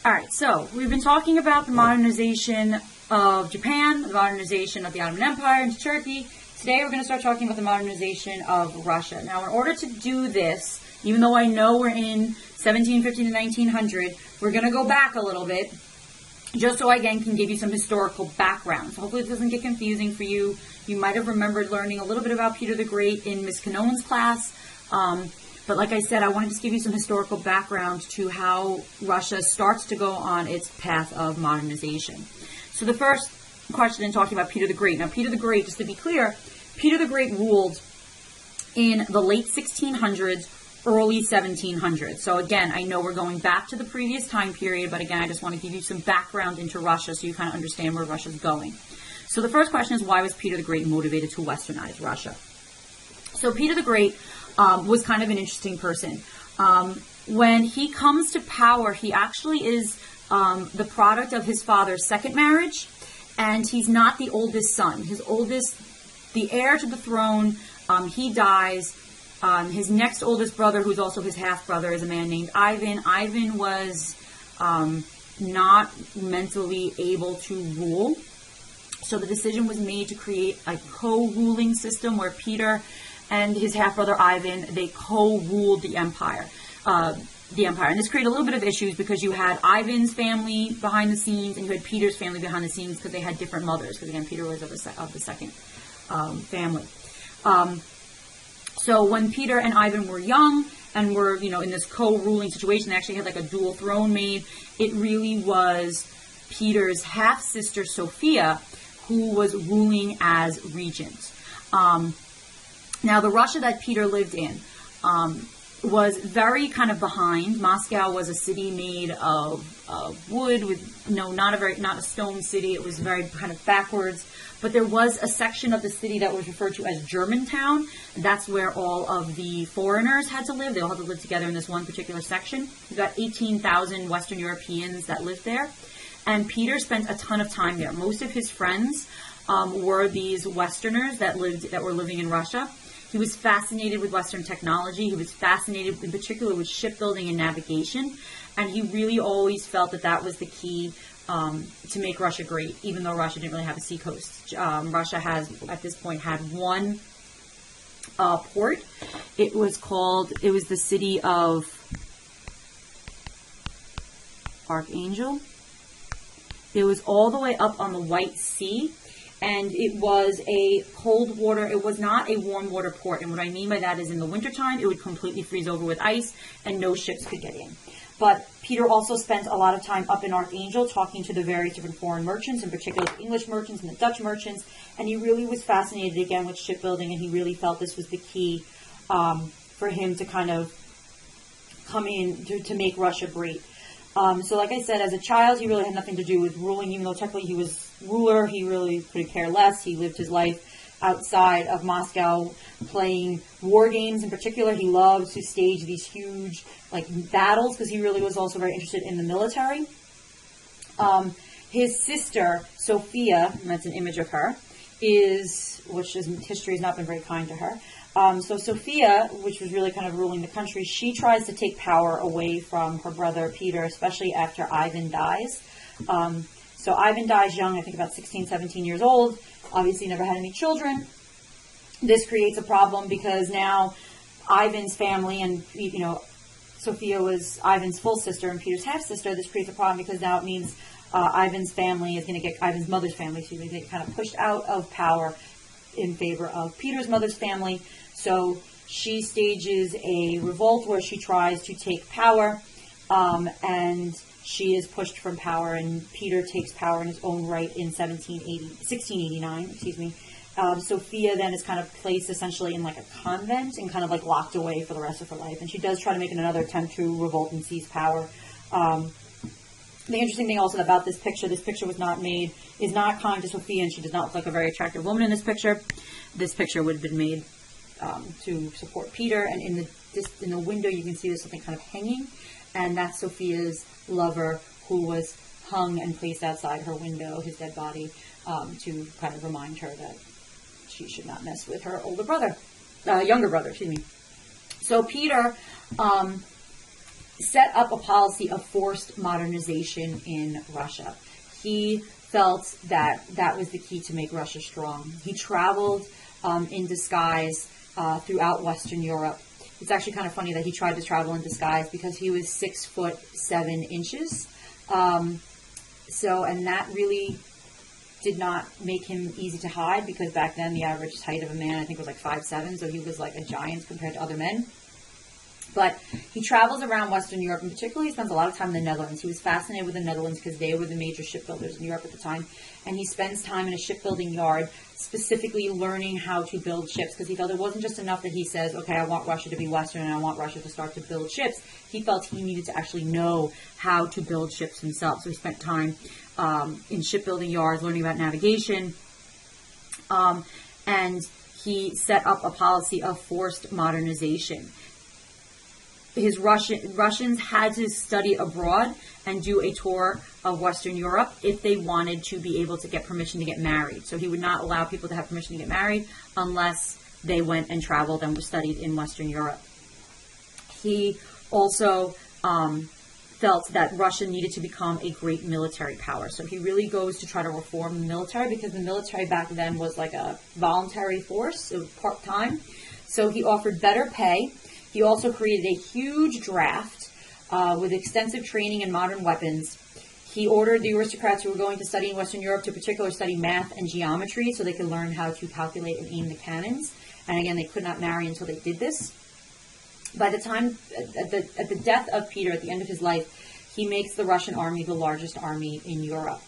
All right, so we've been talking about the modernization of Japan, the modernization of the Ottoman Empire into Turkey. Today we're going to start talking about the modernization of Russia. Now, in order to do this, even though I know we're in 1750 to 1900, we're going to go back a little bit, just so I, again, can give you some historical background. So hopefully this doesn't get confusing for you. You might have remembered learning a little bit about Peter the Great in Miss Canon's class. But like I said, I wanted to just give you some historical background to how Russia starts to go on its path of modernization. So the first question in talking about Peter the Great. Now, Peter the Great, just to be clear, Peter the Great ruled in the late 1600s, early 1700s. So again, I know we're going back to the previous time period, but again, I just want to give you some background into Russia so you kind of understand where Russia's going. So the first question is, why was Peter the Great motivated to westernize Russia? So Peter the Great was kind of an interesting person. When he comes to power, he actually is the product of his father's second marriage, and he's not the oldest son. The heir to the throne, he dies. His next oldest brother, who's also his half-brother, is a man named Ivan. Ivan was not mentally able to rule, so the decision was made to create a co-ruling system where Peter and his half-brother Ivan, they co-ruled the empire. And this created a little bit of issues because you had Ivan's family behind the scenes and you had Peter's family behind the scenes because they had different mothers. Because again, Peter was of the second family. So when Peter and Ivan were young and were, in this co-ruling situation, they actually had like a dual throne made. It really was Peter's half-sister Sophia who was ruling as regent. Now, the Russia that Peter lived in was very kind of behind. Moscow was a city made of wood with, not a stone city. It was very kind of backwards. But there was a section of the city that was referred to as Germantown. That's where all of the foreigners had to live. They all had to live together in this one particular section. You've got 18,000 Western Europeans that lived there. And Peter spent a ton of time there. Most of his friends were these Westerners that were living in Russia. He was fascinated with Western technology. He was fascinated in particular with shipbuilding and navigation. And he really always felt that was the key to make Russia great, even though Russia didn't really have a seacoast. Russia has, at this point, had one port. It was the city of Archangel. It was all the way up on the White Sea. And it was a cold water, it was not a warm water port. And what I mean by that is in the wintertime, it would completely freeze over with ice and no ships could get in. But Peter also spent a lot of time up in Archangel talking to the various different foreign merchants, in particular the English merchants and the Dutch merchants. And he really was fascinated again with shipbuilding, and he really felt this was the key for him to kind of come in to make Russia great. So like I said, as a child, he really had nothing to do with ruling, even though technically he was ruler. He really could care less. He lived his life outside of Moscow playing war games. In particular, he loved to stage these huge battles because he really was also very interested in the military. His sister, Sophia, and that's an image of her, history has not been very kind to her. So Sophia, which was really kind of ruling the country, she tries to take power away from her brother Peter, especially after Ivan dies. So Ivan dies young, I think about 16, 17 years old. Obviously never had any children. This creates a problem because now Ivan's family and, Sophia was Ivan's full sister and Peter's half sister. This creates a problem because now it means Ivan's mother's family, get kind of pushed out of power in favor of Peter's mother's family. So she stages a revolt where she tries to take power, and she is pushed from power, and Peter takes power in his own right in 1689. Sophia then is kind of placed essentially in a convent and kind of locked away for the rest of her life. And she does try to make another attempt to revolt and seize power. The interesting thing also about this picture is not kind to Sophia, and she does not look like a very attractive woman in this picture. This picture would have been made to support Peter, and in the window you can see there's something kind of hanging, and that's Sophia's lover who was hung and placed outside her window, his dead body, to kind of remind her that she should not mess with her younger brother. So Peter set up a policy of forced modernization in Russia. He felt that that was the key to make Russia strong. He traveled in disguise throughout Western Europe. It's actually kind of funny that he tried to travel in disguise because he was 6'7". And that really did not make him easy to hide, because back then the average height of a man, I think, was like 5'7", so he was like a giant compared to other men. But he travels around Western Europe, and particularly he spends a lot of time in the Netherlands. He was fascinated with the Netherlands because they were the major shipbuilders in Europe at the time. And he spends time in a shipbuilding yard specifically learning how to build ships, because he felt it wasn't just enough that he says, okay, I want Russia to be Western and I want Russia to start to build ships. He felt he needed to actually know how to build ships himself. So he spent time in shipbuilding yards learning about navigation. And he set up a policy of forced modernization. His Russians had to study abroad and do a tour of Western Europe if they wanted to be able to get permission to get married. So he would not allow people to have permission to get married unless they went and traveled and studied in Western Europe. He also felt that Russia needed to become a great military power. So he really goes to try to reform the military, because the military back then was like a voluntary force, so part-time. So he offered better pay. He also created a huge draft with extensive training and modern weapons. He ordered the aristocrats who were going to study in Western Europe to particularly study math and geometry so they could learn how to calculate and aim the cannons. And again, they could not marry until they did this. By the time, at the death of Peter, at the end of his life, he makes the Russian army the largest army in Europe.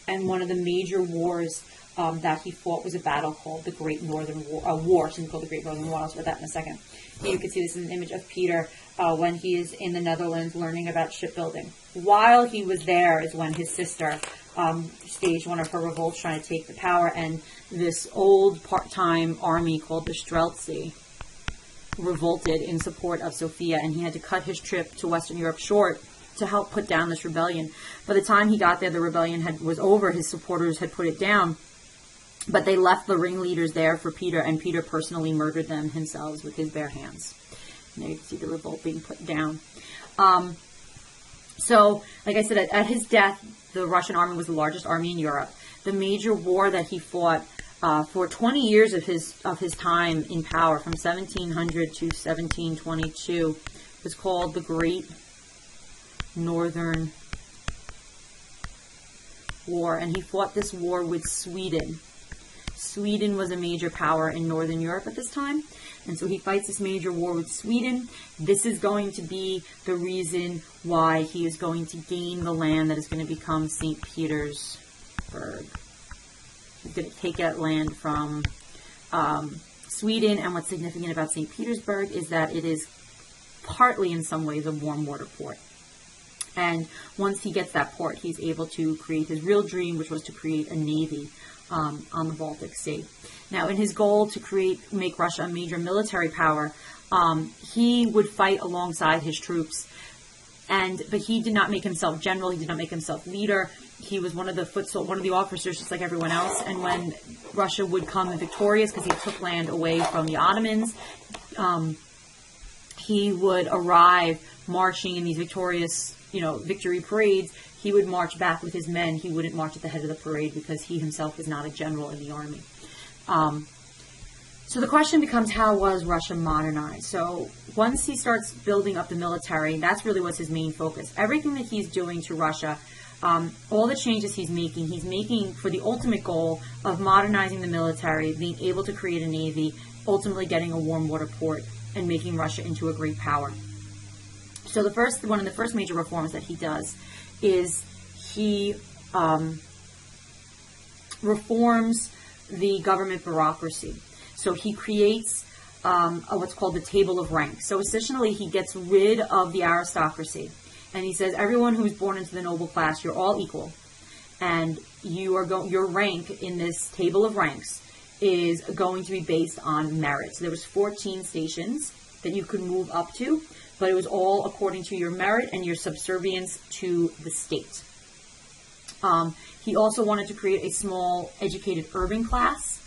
And one of the major wars that he fought was a battle called the Great Northern War, something called the Great Northern War. I'll talk about that in a second. You can see this is an image of Peter when he is in the Netherlands learning about shipbuilding. While he was there is when his sister staged one of her revolts trying to take the power, and this old part-time army called the Streltsy revolted in support of Sophia, and he had to cut his trip to Western Europe short to help put down this rebellion. By the time he got there, the rebellion was over. His supporters had put it down. But they left the ringleaders there for Peter, and Peter personally murdered them himself with his bare hands. And there you can see the revolt being put down. So, like I said, at his death, the Russian army was the largest army in Europe. The major war that he fought for 20 years of his time in power, from 1700 to 1722, was called the Great Northern War. And he fought this war with Sweden. Sweden was a major power in Northern Europe at this time, and so he fights this major war with Sweden. This is going to be the reason why he is going to gain the land that is going to become St. Petersburg. He's going to take that land from Sweden, and what's significant about St. Petersburg is that it is partly, in some ways, a warm water port. And once he gets that port, he's able to create his real dream, which was to create a navy on the Baltic Sea. Now, in his goal to make Russia a major military power, he would fight alongside his troops, but he did not make himself general. He did not make himself leader. He was one of the officers, just like everyone else. And when Russia would come victorious, because he took land away from the Ottomans, he would arrive marching in these victorious, victory parades. He would march back with his men. He wouldn't march at the head of the parade because he himself was not a general in the army. So the question becomes, how was Russia modernized? So once he starts building up the military, that's really what's his main focus. Everything that he's doing to Russia, all the changes he's making for the ultimate goal of modernizing the military, being able to create a navy, ultimately getting a warm water port, and making Russia into a great power. So one of the first major reforms that he does is he reforms the government bureaucracy. So he creates what's called the table of ranks. So essentially he gets rid of the aristocracy. And he says, everyone who's born into the noble class, you're all equal. And your rank in this table of ranks is going to be based on merit. So there was 14 stations that you could move up to, but it was all according to your merit and your subservience to the state. He also wanted to create a small, educated urban class.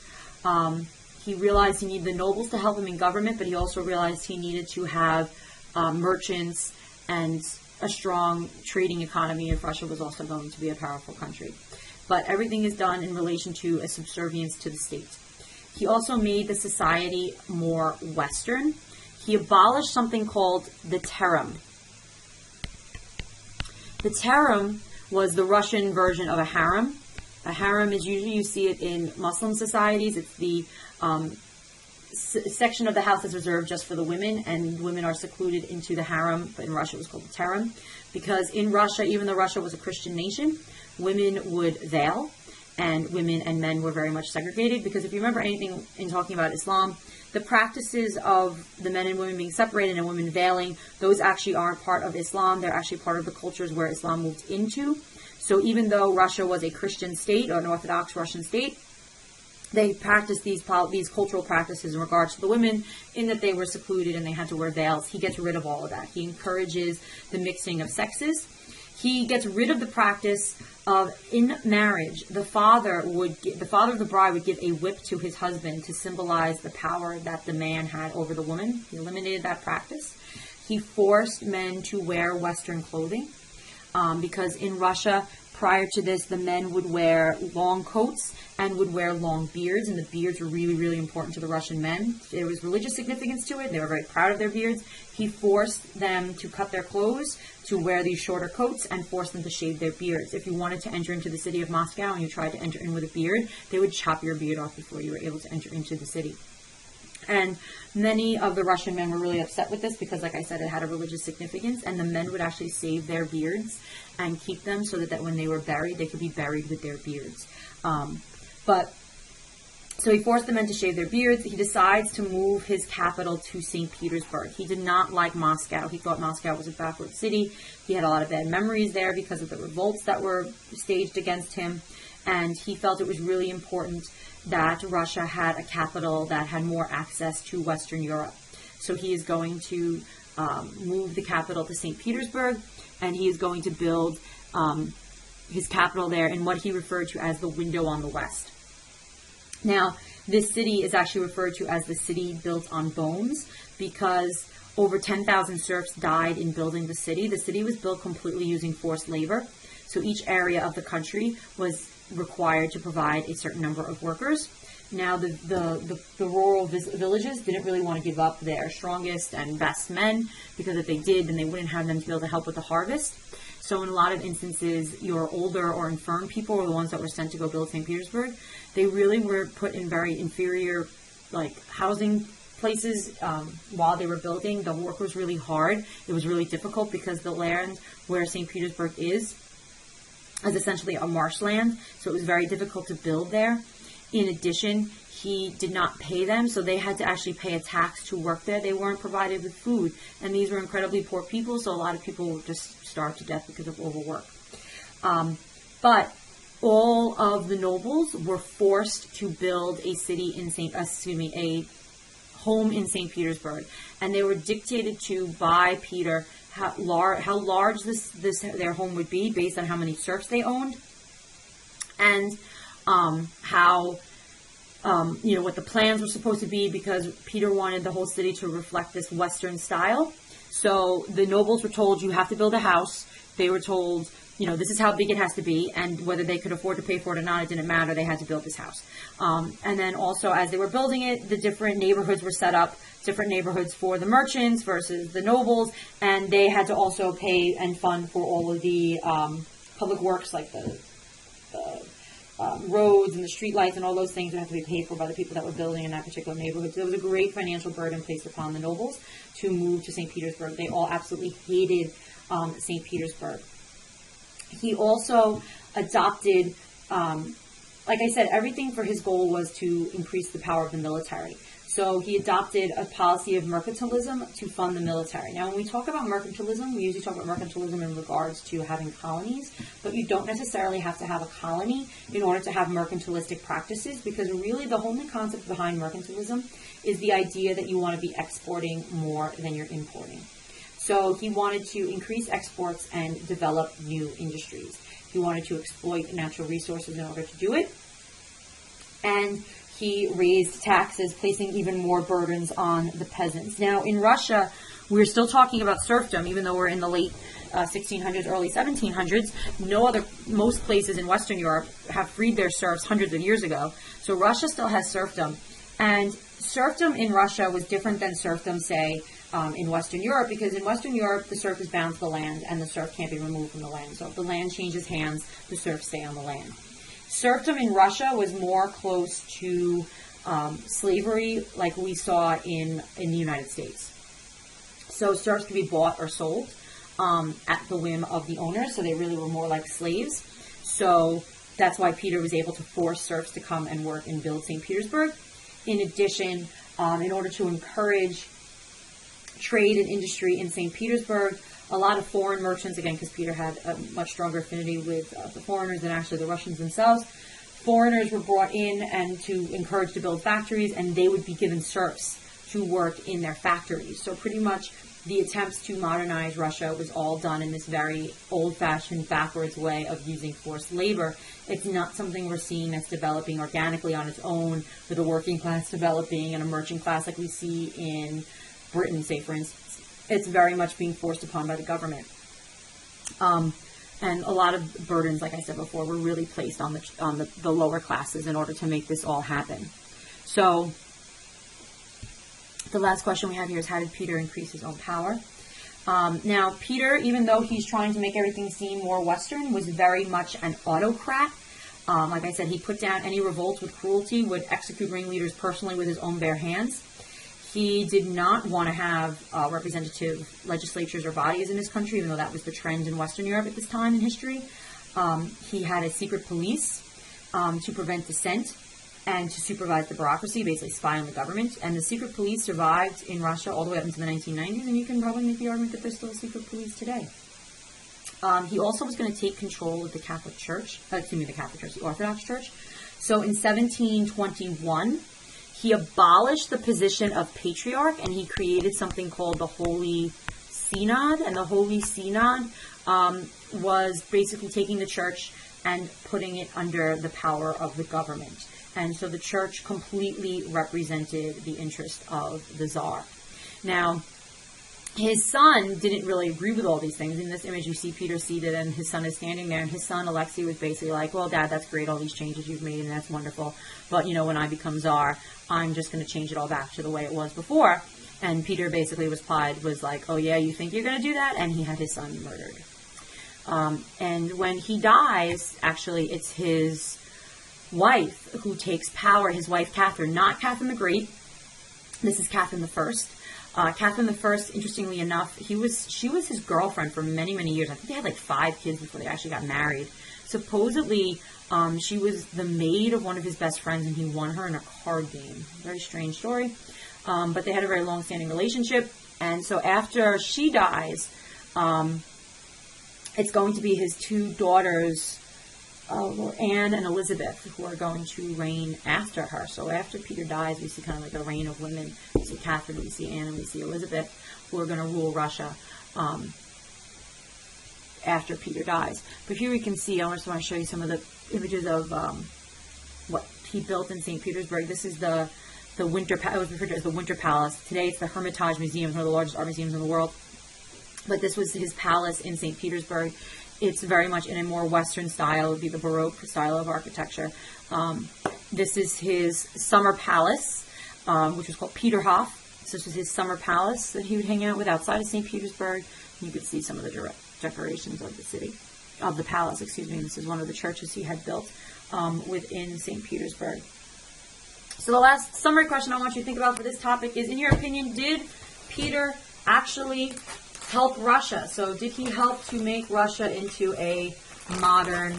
He realized he needed the nobles to help him in government, but he also realized he needed to have merchants and a strong trading economy if Russia was also going to be a powerful country. But everything is done in relation to a subservience to the state. He also made the society more Western. He abolished something called the terem. The terem was the Russian version of a harem. A harem is usually, you see it in Muslim societies. It's the section of the house that's reserved just for the women, and women are secluded into the harem, but in Russia it was called the terem. Because in Russia, even though Russia was a Christian nation, women would veil, and women and men were very much segregated. Because if you remember anything in talking about Islam, the practices of the men and women being separated and women veiling, those actually aren't part of Islam. They're actually part of the cultures where Islam moved into. So even though Russia was a Christian state or an Orthodox Russian state, they practiced these cultural practices in regards to the women, in that they were secluded and they had to wear veils. He gets rid of all of that. He encourages the mixing of sexes. He gets rid of the practice of, in marriage, the father of the bride would give a whip to his husband to symbolize the power that the man had over the woman. He eliminated that practice. He forced men to wear Western clothing, because in Russia, prior to this, the men would wear long coats and would wear long beards, and the beards were really, really important to the Russian men. There was religious significance to it. They were very proud of their beards. He forced them to cut their clothes, to wear these shorter coats, and forced them to shave their beards. If you wanted to enter into the city of Moscow and you tried to enter in with a beard, they would chop your beard off before you were able to enter into the city. And many of the Russian men were really upset with this because, like I said, it had a religious significance, and the men would actually save their beards and keep them so that when they were buried, they could be buried with their beards. So he forced the men to shave their beards. He decides to move his capital to St. Petersburg. He did not like Moscow. He thought Moscow was a backward city. He had a lot of bad memories there because of the revolts that were staged against him. And he felt it was really important that Russia had a capital that had more access to Western Europe. So he is going to move the capital to St. Petersburg, and he is going to build his capital there in what he referred to as the window on the west. Now, this city is actually referred to as the city built on bones because over 10,000 serfs died in building the city. The city was built completely using forced labor. So each area of the country was required to provide a certain number of workers. Now, the rural villages didn't really want to give up their strongest and best men, because if they did, then they wouldn't have them to be able to help with the harvest. So in a lot of instances, your older or infirm people were the ones that were sent to go build St. Petersburg. They really were put in very inferior, housing places while they were building. The work was really hard. It was really difficult because the land where St. Petersburg is essentially a marshland, so it was very difficult to build there. In addition, he did not pay them, so they had to actually pay a tax to work there. They weren't provided with food, and these were incredibly poor people, so a lot of people just starved to death because of overwork. But all of the nobles were forced to build a home in St. Petersburg, and they were dictated to by Peter how large their home would be based on how many serfs they owned, and what the plans were supposed to be, because Peter wanted the whole city to reflect this Western style. So the nobles were told, you have to build a house. They were told, this is how big it has to be, and whether they could afford to pay for it or not, it didn't matter. They had to build this house. And then also, as they were building it, the different neighborhoods were set up, different neighborhoods for the merchants versus the nobles, and they had to also pay and fund for all of the public works, like the roads and the street lights and all those things would have to be paid for by the people that were building in that particular neighborhood. So there was a great financial burden placed upon the nobles to move to St. Petersburg. They all absolutely hated St. Petersburg. He also adopted, like I said, everything for his goal was to increase the power of the military. So he adopted a policy of mercantilism to fund the military. Now, when we talk about mercantilism, we usually talk about mercantilism in regards to having colonies, but you don't necessarily have to have a colony in order to have mercantilistic practices, because really the only concept behind mercantilism is the idea that you want to be exporting more than you're importing. So he wanted to increase exports and develop new industries. He wanted to exploit natural resources in order to do it. And he raised taxes, placing even more burdens on the peasants. Now, in Russia, we're still talking about serfdom, even though we're in the late 1600s, early 1700s. Most places in Western Europe have freed their serfs hundreds of years ago. So Russia still has serfdom. And serfdom in Russia was different than serfdom, say, in Western Europe, because in Western Europe, the serf is bound to the land, and the serf can't be removed from the land. So if the land changes hands, the serfs stay on the land. Serfdom in Russia was more close to slavery, like we saw in the United States. So serfs could be bought or sold at the whim of the owners, so they really were more like slaves. So that's why Peter was able to force serfs to come and work and build St. Petersburg. In addition, in order to encourage trade and industry in St. Petersburg, a lot of foreign merchants, again, because Peter had a much stronger affinity with the foreigners than actually the Russians themselves, foreigners were brought in and to encourage to build factories, and they would be given serfs to work in their factories. So pretty much the attempts to modernize Russia was all done in this very old-fashioned, backwards way of using forced labor. It's not something we're seeing that's developing organically on its own, with a working class developing and a merchant class like we see in Britain, say, for instance. It's very much being forced upon by the government. And a lot of burdens, like I said before, were really placed on the lower classes in order to make this all happen. So the last question we have here is, how did Peter increase his own power? Now, Peter, even though he's trying to make everything seem more Western, was very much an autocrat. Like I said, he put down any revolts with cruelty, would execute ringleaders personally with his own bare hands. He did not want to have representative legislatures or bodies in his country, even though that was the trend in Western Europe at this time in history. He had a secret police to prevent dissent and to supervise the bureaucracy, basically spy on the government. And the secret police survived in Russia all the way up into the 1990s, and you can probably make the argument that there's still a secret police today. He also was going to take control of the Catholic Church, the Orthodox Church. So in 1721, he abolished the position of patriarch, and he created something called the Holy Synod. And the Holy Synod was basically taking the church and putting it under the power of the government. And so the church completely represented the interest of the Tsar. Now, his son didn't really agree with all these things. In this image, you see Peter seated and his son is standing there. And his son, Alexei, was basically like, well, Dad, that's great, all these changes you've made, and that's wonderful. But, when I become Tsar, I'm just going to change it all back to the way it was before. And Peter basically was like, oh, yeah, you think you're going to do that? And he had his son murdered. And when he dies, actually, it's his wife who takes power, his wife Catherine, not Catherine the Great. This is Catherine the First. Catherine the First, interestingly enough, she was his girlfriend for many, many years. I think they had like 5 kids before they actually got married. Supposedly, she was the maid of one of his best friends, and he won her in a card game. Very strange story. But they had a very long-standing relationship. And so after she dies, it's going to be his 2 daughters, Anne and Elizabeth, who are going to reign after her. So after Peter dies, we see kind of like a reign of women. We see Catherine, we see Anne, and we see Elizabeth, who are going to rule Russia after Peter dies. But here we can see, I just want to show you some of the images of what he built in St. Petersburg. This is the Winter Palace. It was referred to as the Winter Palace. Today it's the Hermitage Museum, one of the largest art museums in the world. But this was his palace in St. Petersburg. It's very much in a more Western style. It would be the Baroque style of architecture. This is his summer palace, which was called Peterhof. So this was his summer palace that he would hang out with outside of St. Petersburg. You could see some of the decorations of the city, of the palace, excuse me. This is one of the churches he had built within St. Petersburg. So the last summary question I want you to think about for this topic is, in your opinion, did Peter actually help Russia? So did he help to make Russia into a modern,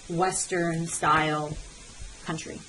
Western-style country?